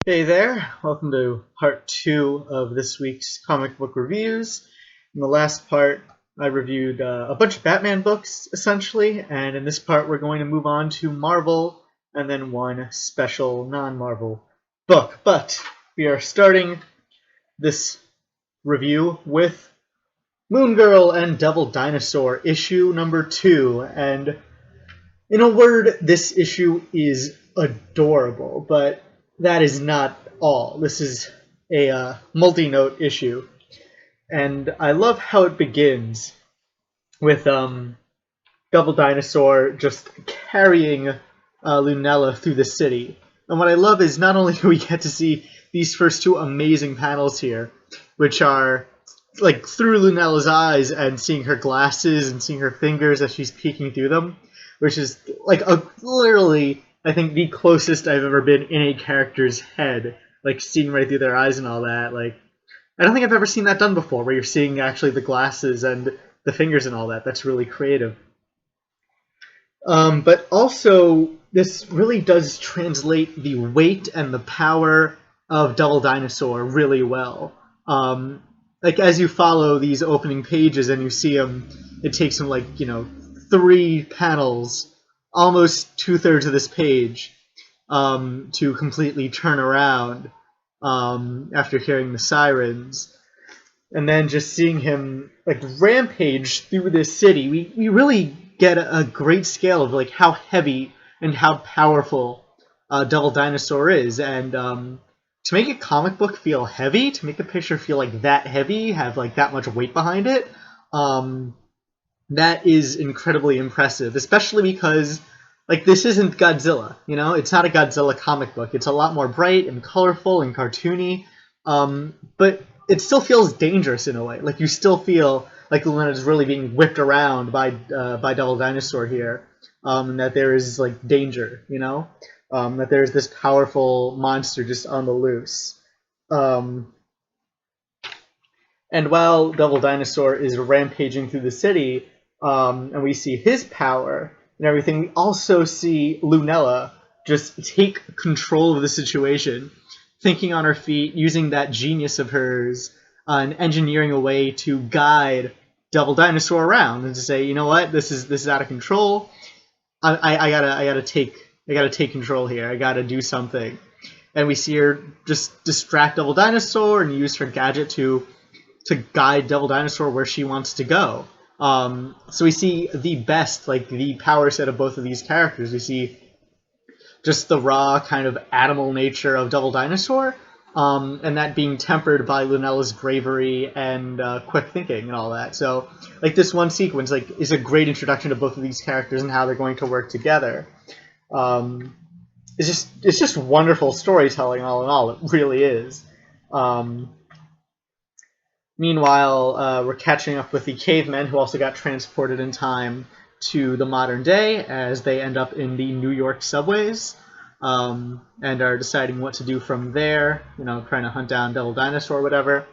Hey there, welcome to part 2 of this week's comic book reviews. In the last part, I reviewed a bunch of Batman books, essentially, and in this part we're going to move on to Marvel and then one special non-Marvel book. But we are starting this review with Moon Girl and Devil Dinosaur, issue number 2, and in a word, this issue is adorable, but that is not all. This is a multi-note issue, and I love how it begins with Double Dinosaur just carrying Lunella through the city. And what I love is not only do we get to see these first two amazing panels here, which are like through Lunella's eyes and seeing her glasses and seeing her fingers as she's peeking through them, which is like literally, I think, the closest I've ever been in a character's head, like seeing right through their eyes and all that. Like, I don't think I've ever seen that done before, where you're seeing actually the glasses and the fingers and all that. That's really creative. But also, this really does translate the weight and the power of Double Dinosaur really well. Like, as you follow these opening pages and you see him, it takes him, like, 3 panels, almost 2/3 of this page, to completely turn around after hearing the sirens. And then just seeing him like rampage through this city, we really get a great scale of like how heavy and how powerful Devil Dinosaur is, and to make a comic book feel heavy, to make a picture feel like that heavy, have like that much weight behind it, that is incredibly impressive, especially because like this isn't Godzilla, it's not a Godzilla comic book. It's a lot more bright and colorful and cartoony, but it still feels dangerous in a way. Like you still feel like Luna is really being whipped around by Devil Dinosaur here, and that there is like danger, that there's this powerful monster just on the loose. And while Devil Dinosaur is rampaging through the city, and we see his power and everything, we also see Lunella just take control of the situation, thinking on her feet, using that genius of hers, and engineering a way to guide Devil Dinosaur around and to say, you know what, this is out of control. I gotta take control here. I gotta do something. And we see her just distract Devil Dinosaur and use her gadget to guide Devil Dinosaur where she wants to go. So we see the best, like the power set of both of these characters. We see just the raw kind of animal nature of Devil Dinosaur, and that being tempered by Lunella's bravery and quick thinking and all that. So, like this one sequence, like is a great introduction to both of these characters and how they're going to work together. It's just wonderful storytelling, all in all. It really is. Meanwhile, we're catching up with the cavemen who also got transported in time to the modern day as they end up in the New York subways, and are deciding what to do from there, trying to hunt down Devil Dinosaur or whatever.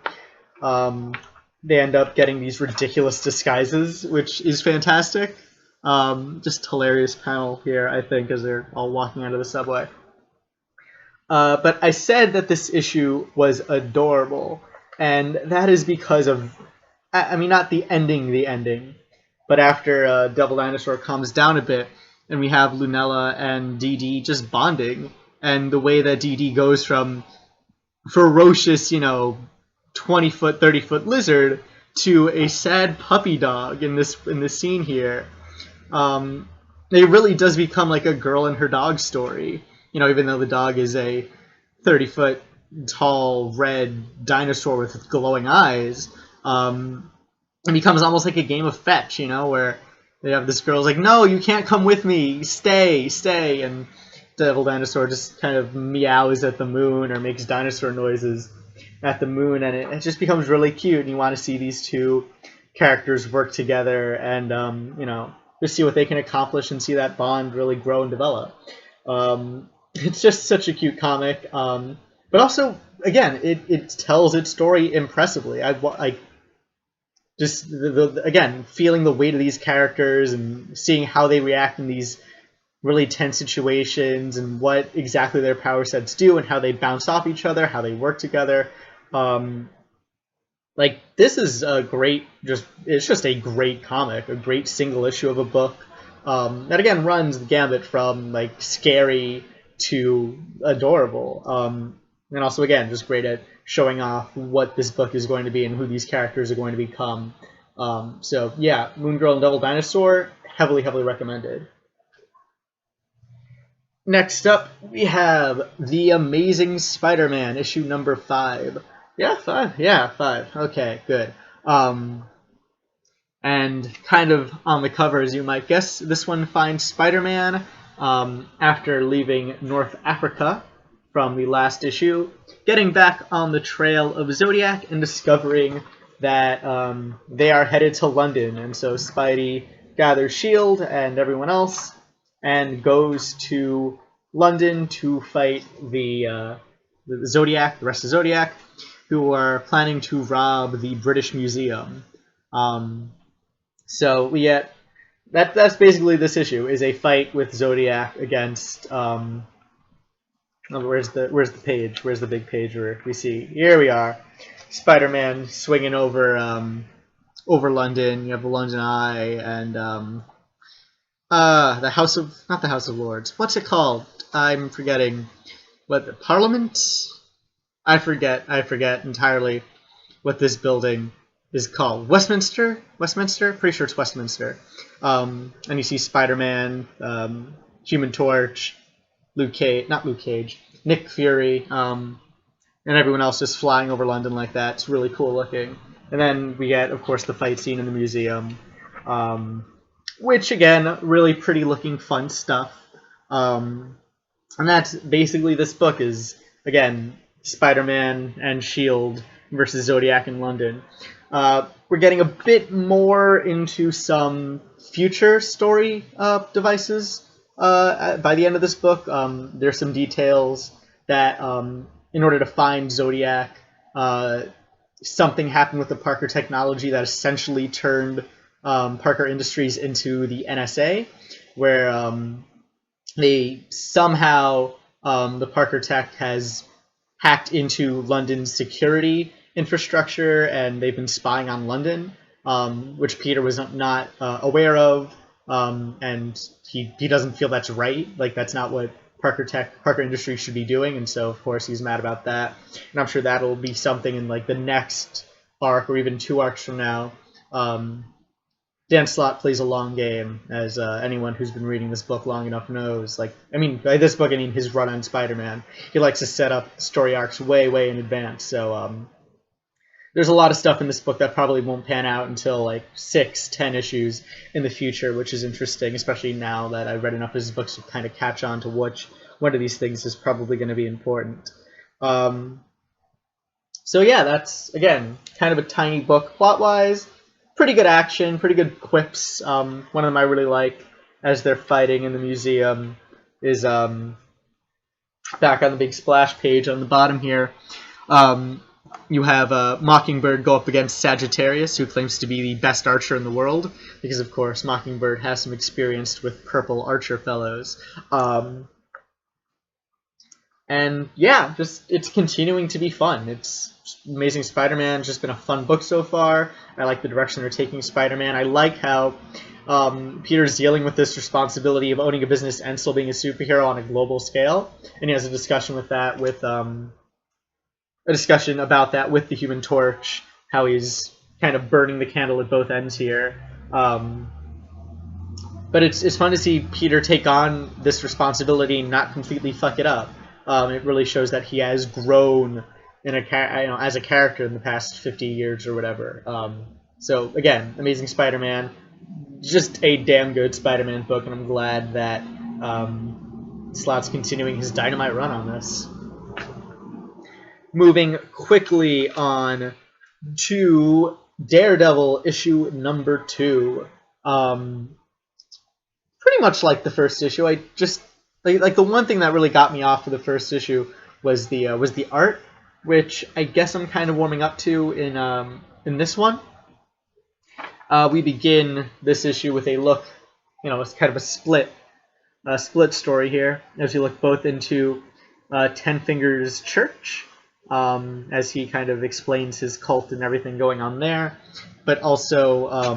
They end up getting these ridiculous disguises, which is fantastic. Just hilarious panel here, I think, as they're all walking out of the subway. But I said that this issue was adorable, and that is because of, I mean, not the ending, but after Devil Dinosaur calms down a bit, and we have Lunella and Dee Dee just bonding, and the way that Dee Dee goes from ferocious, 20-foot, 30-foot lizard to a sad puppy dog in this scene here. It really does become like a girl and her dog story, even though the dog is a 30-foot tall red dinosaur with glowing eyes. It becomes almost like a game of fetch, where they have this girl's like, no, you can't come with me, stay, and Devil Dinosaur just kind of meows at the moon or makes dinosaur noises at the moon, and it just becomes really cute, and you want to see these two characters work together and, just see what they can accomplish and see that bond really grow and develop. It's just such a cute comic, but also, again, it tells its story impressively. I just again, feeling the weight of these characters and seeing how they react in these really tense situations and what exactly their power sets do and how they bounce off each other, how they work together. Like, this is a great, it's just a great comic, a great single issue of a book that again runs the gambit from like scary to adorable, and also again just great at showing off what this book is going to be and who these characters are going to become. So yeah, Moon Girl and Devil Dinosaur, heavily recommended. Next up, we have The Amazing Spider-Man, issue number 5. Yeah, 5. Yeah, 5. Okay, good. And kind of on the cover, as you might guess, this one finds Spider-Man after leaving North Africa from the last issue, getting back on the trail of Zodiac and discovering that they are headed to London. And so Spidey gathers S.H.I.E.L.D. and everyone else and goes to London to fight the Zodiac, the rest of Zodiac, who are planning to rob the British Museum. So we get that's basically this issue, is a fight with Zodiac against where's the page? Where's the big page where we see, here we are, Spider-Man swinging over over London. You have the London Eye and the House of, not the House of Lords. What's it called? I'm forgetting. What, the Parliament? I forget entirely what this building is called. Westminster? Pretty sure it's Westminster. And you see Spider-Man, Human Torch, Nick Fury, and everyone else just flying over London like that. It's really cool looking. And then we get, of course, the fight scene in the museum, which, again, really pretty looking, fun stuff. And that's basically this book is, again, Spider-Man and S.H.I.E.L.D. versus Zodiac in London. We're getting a bit more into some future story devices by the end of this book. There's some details that in order to find Zodiac, something happened with the Parker technology that essentially turned Parker Industries into the NSA, where they somehow, the Parker tech has hacked into London's security infrastructure, and they've been spying on London, which Peter was not aware of, and he doesn't feel that's right. Like, that's not what Parker Industries should be doing, and so of course he's mad about that. And I'm sure that'll be something in like the next arc or even 2 arcs from now. Dan Slott plays a long game, as anyone who's been reading this book long enough knows. Like, I mean, by this book I mean his run on Spider-Man. He likes to set up story arcs way in advance. So there's a lot of stuff in this book that probably won't pan out until like 6-10 issues in the future, which is interesting, especially now that I've read enough of his books to kind of catch on to which one of these things is probably going to be important. So yeah, that's, again, kind of a tiny book plot-wise. Pretty good action, pretty good quips. One of them I really like, as they're fighting in the museum, is back on the big splash page on the bottom here. You have Mockingbird go up against Sagittarius, who claims to be the best archer in the world, because of course Mockingbird has some experience with purple archer fellows. And yeah, it's continuing to be fun. It's Amazing Spider-Man, just been a fun book so far. I like the direction they're taking Spider-Man. I like how Peter's dealing with this responsibility of owning a business and still being a superhero on a global scale. And he has a discussion with that with the Human Torch, how he's kind of burning the candle at both ends here. But it's fun to see Peter take on this responsibility and not completely fuck it up. It really shows that he has grown as a character in the past 50 years or whatever. So again, Amazing Spider-Man, just a damn good Spider-Man book, and I'm glad that Slott's continuing his dynamite run on this. Moving quickly on to Daredevil issue number 2. Pretty much like the first issue. I just like the one thing that really got me off of the first issue was the art, which I guess I'm kind of warming up to in this one. We begin this issue with a look, it's kind of a split split story here, as you look both into Ten Fingers Church, as he kind of explains his cult and everything going on there, but also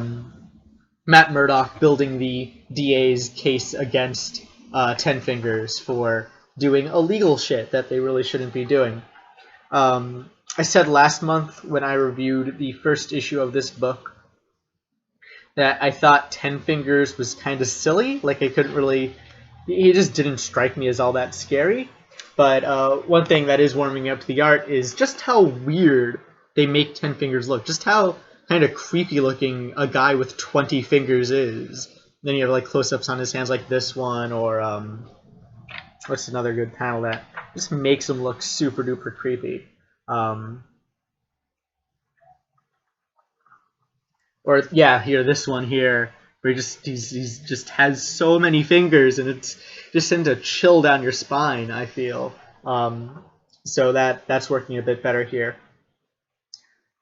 Matt Murdock building the DA's case against Ten Fingers for doing illegal shit that they really shouldn't be doing. I said last month when I reviewed the first issue of this book that I thought Ten Fingers was kind of silly. Like, I couldn't really... He just didn't strike me as all that scary. But one thing that is warming me up to the art is just how weird they make Ten Fingers look. Just how kind of creepy looking a guy with 20 fingers is. Then you have like close-ups on his hands like this one, or what's another good panel that just makes him look super duper creepy. Or yeah, here, this one here, where he's just has so many fingers, and it's just sends a chill down your spine, I feel. So that's working a bit better here.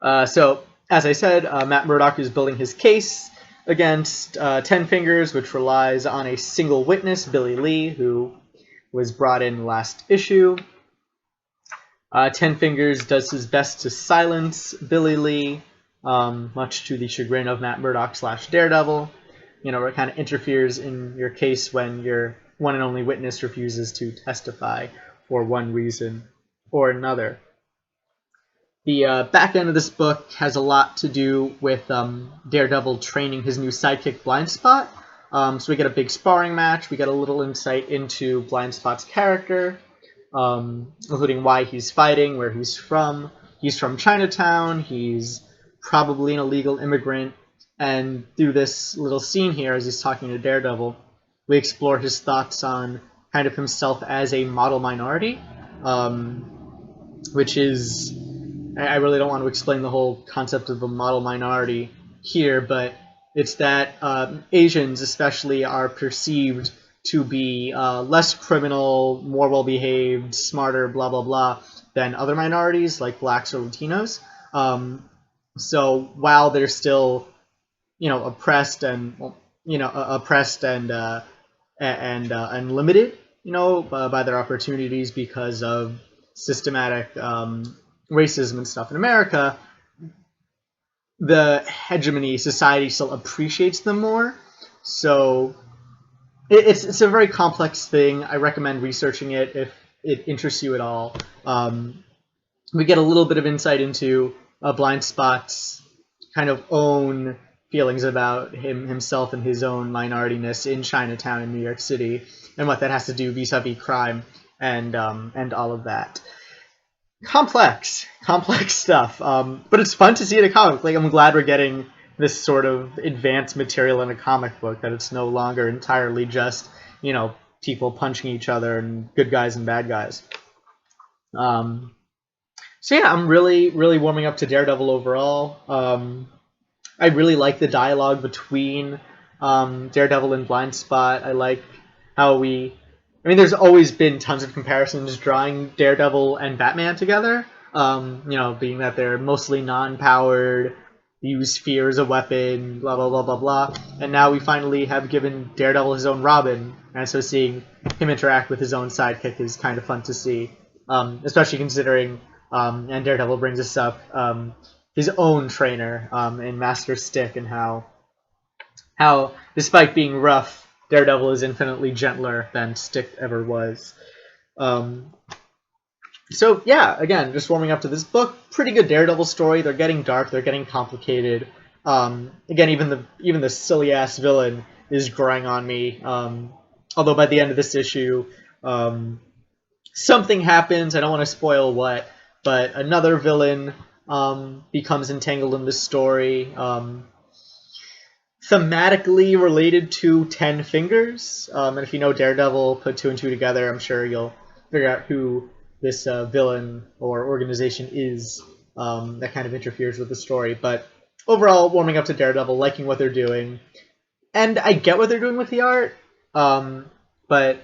So as I said, Matt Murdock is building his case against Ten Fingers, which relies on a single witness, Billy Lee, who was brought in last issue. Ten Fingers does his best to silence Billy Lee, much to the chagrin of Matt Murdock / Daredevil. You know, it kind of interferes in your case when your one and only witness refuses to testify for one reason or another. The back end of this book has a lot to do with Daredevil training his new sidekick, Blind Spot. So we get a big sparring match. We get a little insight into Blind Spot's character, including why he's fighting, where he's from. He's from Chinatown. He's probably an illegal immigrant. And through this little scene here, as he's talking to Daredevil, we explore his thoughts on kind of himself as a model minority, which is... I really don't want to explain the whole concept of a model minority here, but it's that Asians especially are perceived to be less criminal, more well-behaved, smarter, blah, blah, blah, than other minorities like blacks or Latinos. So while they're still, oppressed and limited, by their opportunities because of systematic racism and stuff in America, the hegemony society still appreciates them more. So it's a very complex thing. I recommend researching it if it interests you at all. We get a little bit of insight into Blind Spot's kind of own feelings about himself and his own minorityness in Chinatown in New York City, and what that has to do vis-a-vis crime and all of that. Complex stuff, but it's fun to see in a comic. Like, I'm glad we're getting this sort of advanced material in a comic book, that it's no longer entirely just, people punching each other and good guys and bad guys. So yeah, I'm really, really warming up to Daredevil overall. I really like the dialogue between Daredevil and Blind Spot. I like how there's always been tons of comparisons drawing Daredevil and Batman together, being that they're mostly non-powered, use fear as a weapon, blah, blah, blah, blah, blah. And now we finally have given Daredevil his own Robin, and so seeing him interact with his own sidekick is kind of fun to see, especially considering, and Daredevil brings us up, his own trainer in Master Stick, and how despite being rough, Daredevil is infinitely gentler than Stick ever was. So yeah, again, just warming up to this book. Pretty good Daredevil story. They're getting dark. They're getting complicated. Again, even the silly ass villain is growing on me. Although by the end of this issue, something happens. I don't want to spoil what, but another villain becomes entangled in this story. Thematically related to Ten Fingers, and if you know Daredevil, put two and two together, I'm sure you'll figure out who this villain or organization is that kind of interferes with the story. But overall, warming up to Daredevil, liking what they're doing, and I get what they're doing with the art, but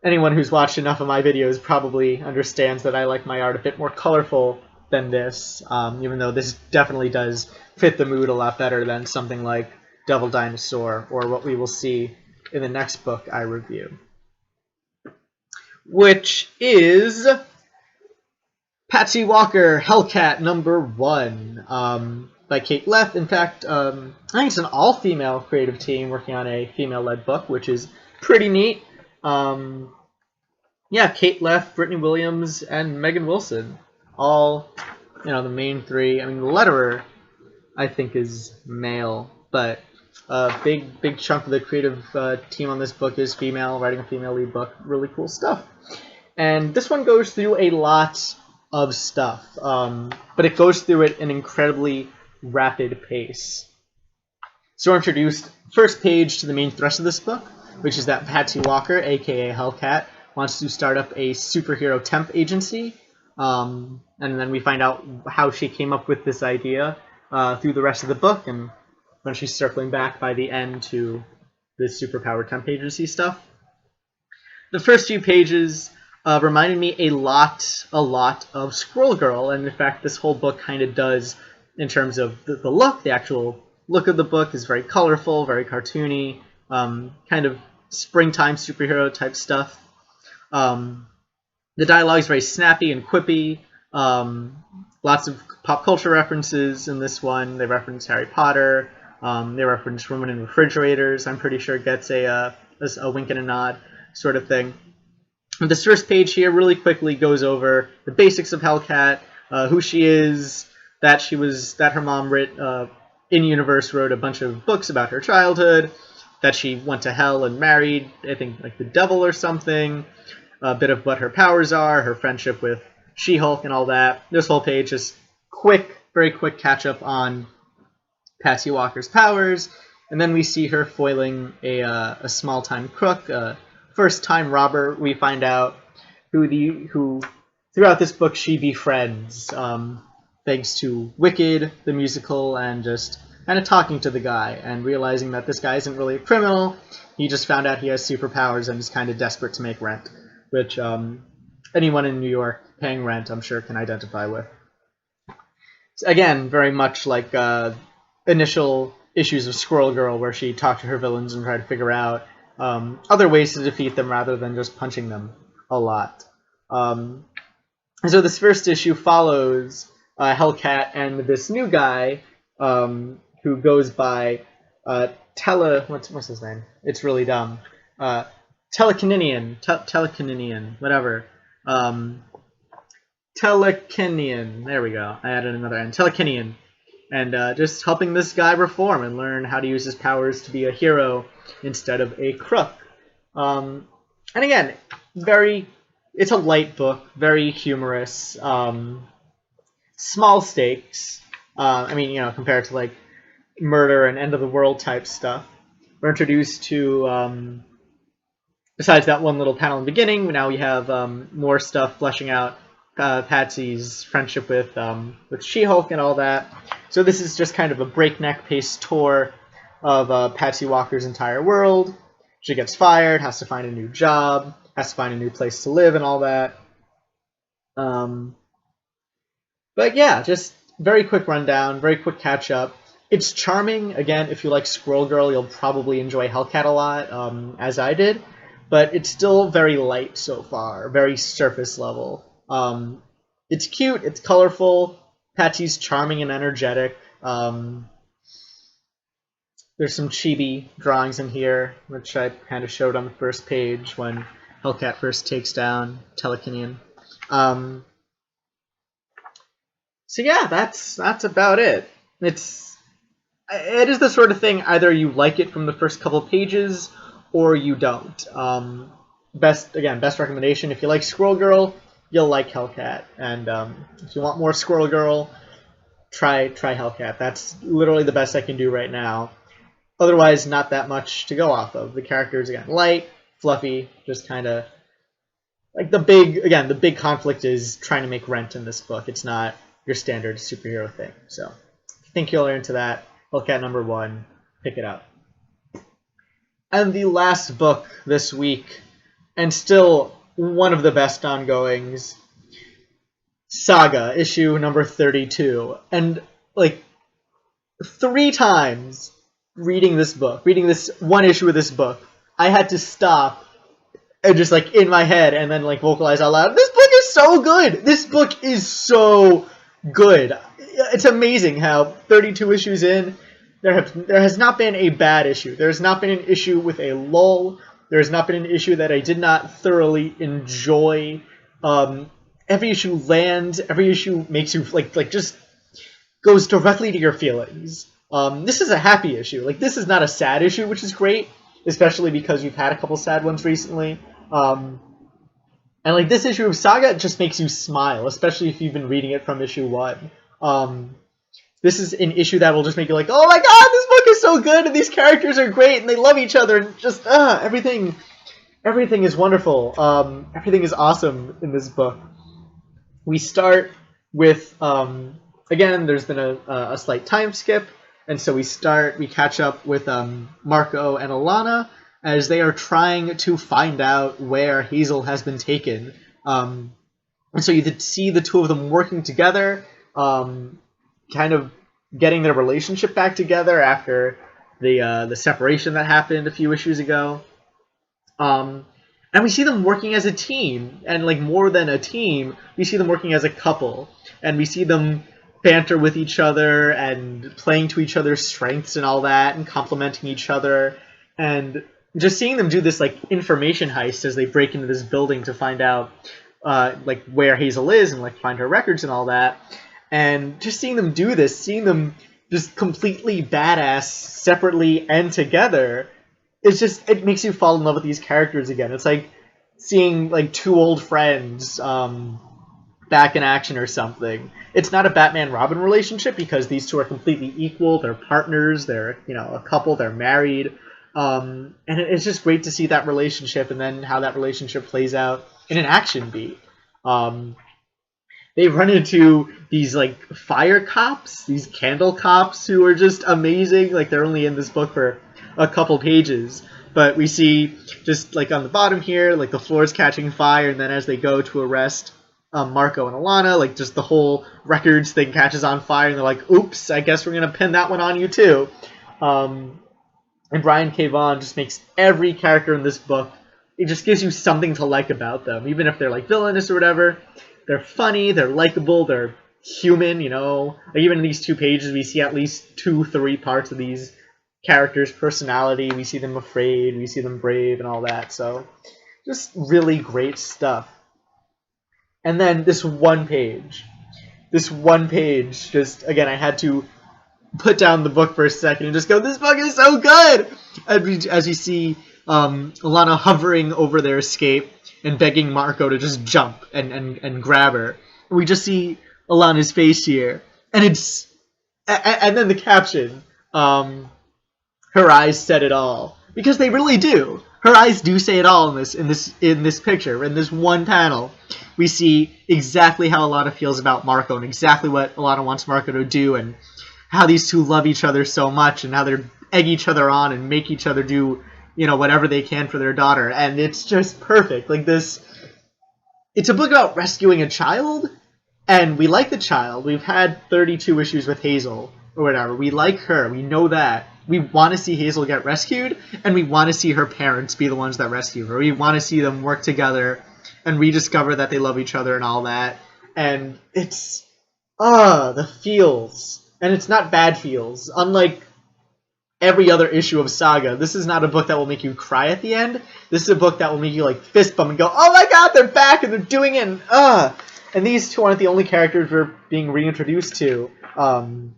anyone who's watched enough of my videos probably understands that I like my art a bit more colorful than this, even though this definitely does fit the mood a lot better than something like Devil Dinosaur, or what we will see in the next book I review. which is Patsy Walker, Hellcat #1, by Kate Leth. In fact, I think it's an all-female creative team working on a female-led book, which is pretty neat. Yeah, Kate Leth, Brittany Williams, and Megan Wilson. All, the main three. I mean, the letterer, I think, is male, but a big chunk of the creative team on this book is female, writing a female lead book. Really cool stuff. And this one goes through a lot of stuff, but it goes through it at an incredibly rapid pace. So we're introduced first page to the main thrust of this book, which is that Patsy Walker, aka Hellcat, wants to start up a superhero temp agency, and then we find out how she came up with this idea through the rest of the book, and when she's circling back by the end to the superpower temp agency stuff. The first few pages reminded me a lot of Squirrel Girl, and in fact this whole book kind of does in terms of the look. The actual look of the book is very colorful, very cartoony, kind of springtime superhero type stuff. The dialogue is very snappy and quippy. Lots of pop culture references in this one. They reference Harry Potter. They reference Women in Refrigerators. I'm pretty sure it gets a wink and a nod sort of thing. This first page here really quickly goes over the basics of Hellcat, who she is, that her mom in-universe wrote a bunch of books about her childhood, that she went to hell and married, I think, like the devil or something, a bit of what her powers are, her friendship with She-Hulk and all that. This whole page is very quick catch-up on Patsy Walker's powers, and then we see her foiling a small-time crook, first-time robber. We find out who throughout this book she befriends, thanks to Wicked, the musical, and just kind of talking to the guy and realizing that this guy isn't really a criminal. He just found out he has superpowers and is kind of desperate to make rent, which anyone in New York paying rent, I'm sure, can identify with. Again, very much like initial issues of Squirrel Girl, where she talked to her villains and tried to figure out other ways to defeat them rather than just punching them a lot. And so this first issue follows Hellcat and this new guy who goes by what's his name? It's really dumb. Telekininian, whatever. Telekinian. There we go. I added another N. Telekinian. And just helping this guy reform and learn how to use his powers to be a hero instead of a crook. And again, it's a light book, very humorous, small stakes. Compared to like murder and end of the world type stuff. We're introduced to, besides that one little panel in the beginning, now we have more stuff fleshing out Patsy's friendship with She-Hulk and all that. So this is just kind of a breakneck pace tour of Patsy Walker's entire world. She gets fired, has to find a new job, has to find a new place to live and all that. But yeah, just very quick rundown, very quick catch up. It's charming. Again, if you like Squirrel Girl, you'll probably enjoy Hellcat a lot, as I did. But it's still very light so far, very surface level. It's cute, it's colorful. Patsy's charming and energetic. There's some chibi drawings in here, which I kind of showed on the first page when Hellcat first takes down Telekinian. So yeah, that's about it. It is the sort of thing, either you like it from the first couple pages or you don't. Best recommendation, if you like Squirrel Girl, you'll like Hellcat. And if you want more Squirrel Girl, try Hellcat. That's literally the best I can do right now. Otherwise, not that much to go off of. The characters, again, light, fluffy, just kind of like the big conflict is trying to make rent in this book. It's not your standard superhero thing. So if you think you'll learn into that, Hellcat #1, pick it up. And the last book this week, and still one of the best ongoings, Saga, issue number 32. And like 3 times reading this one issue of this book, I had to stop and just like in my head, and then like vocalize out loud. This book is so good. This book is so good. It's amazing how 32 issues in, there has not been a bad issue. There has not been an issue with a lull. There has not been an issue that I did not thoroughly enjoy. Every issue lands. Every issue makes you like just goes directly to your feelings. This is a happy issue. Like, this is not a sad issue, which is great, especially because we've had a couple sad ones recently. And like this issue of Saga just makes you smile, especially if you've been reading it from issue 1. This is an issue that will just make you like, oh my god, this book is so good, and these characters are great, and they love each other, and just everything is wonderful. Everything is awesome in this book. We start with again, there's been a slight time skip, and so we catch up with Marco and Alana as they are trying to find out where Hazel has been taken. And so you see the two of them working together, kind of getting their relationship back together after the separation that happened a few issues ago. And we see them working as a team, and like more than a team, we see them working as a couple, and we see them banter with each other and playing to each other's strengths and all that, and complimenting each other, and just seeing them do this like information heist as they break into this building to find out like where Hazel is and like find her records and all that, and just seeing them do this, seeing them just completely badass separately and together, it makes you fall in love with these characters again. It's like seeing like two old friends back in action or something. It's not a Batman-Robin relationship because these two are completely equal. They're partners. They're a couple. They're married. And it's just great to see that relationship and then how that relationship plays out in an action beat. They run into these like fire cops, these candle cops who are just amazing. Like they're only in this book for a couple pages, but we see just like on the bottom here, like the floor is catching fire, and then as they go to arrest Marco and Alana, like just the whole records thing catches on fire, and they're like, oops, I guess we're gonna pin that one on you too. And Brian K. Vaughan just makes every character in this book, it just gives you something to like about them, even if they're like villainous or whatever. They're funny, they're likable, they're human, Like, even in these 2 pages, we see at least 2-3 parts of these characters' personality. We see them afraid, we see them brave, and all that. So, just really great stuff. And then this one page, just, again, I had to put down the book for a second and just go, this book is so good! As you see Alana hovering over their escape and begging Marco to just jump and grab her. We just see Alana's face here, and and then the caption, her eyes said it all, because they really do. Her eyes do say it all in this picture. In this one panel, we see exactly how Alana feels about Marco and exactly what Alana wants Marco to do, and how these two love each other so much, and how they egg each other on and make each other do whatever they can for their daughter. And it's just perfect. Like this, it's a book about rescuing a child, and we like the child. We've had 32 issues with Hazel or whatever. We like her. We know that. We want to see Hazel get rescued, and we want to see her parents be the ones that rescue her. We want to see them work together and rediscover that they love each other and all that. And it's the feels. And it's not bad feels. Unlike every other issue of Saga, this is not a book that will make you cry at the end. This is a book that will make you like fist bump and go, oh my god, they're back and they're doing it, and these two aren't the only characters we're being reintroduced to in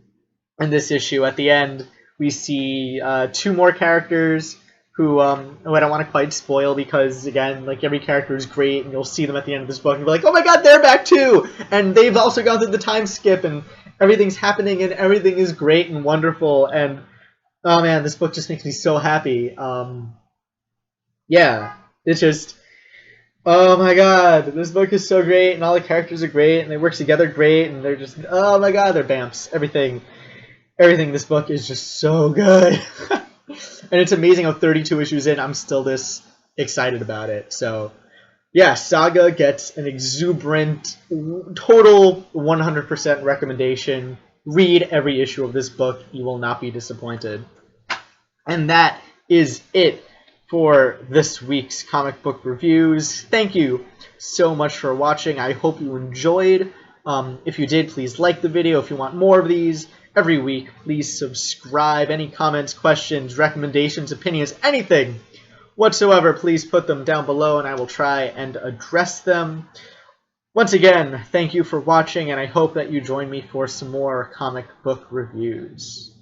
this issue. At the end, we see 2 more characters who I don't want to quite spoil, because again, like every character is great, and you'll see them at the end of this book and be like, oh my god, they're back too, and they've also gone through the time skip, and everything's happening, and everything is great and wonderful, and oh man, this book just makes me so happy. Yeah, it's just, oh my god, this book is so great, and all the characters are great, and they work together great, and they're just, oh my god, they're bamps. Everything in this book is just so good. And it's amazing how 32 issues in, I'm still this excited about it. So, yeah, Saga gets an exuberant, total 100% recommendation. Read every issue of this book. You will not be disappointed. And that is it for this week's comic book reviews. Thank you so much for watching. I hope you enjoyed. If you did, please like the video. If you want more of these every week, please subscribe. Any comments, questions, recommendations, opinions, anything whatsoever, please put them down below and I will try and address them. Once again, thank you for watching, and I hope that you join me for some more comic book reviews.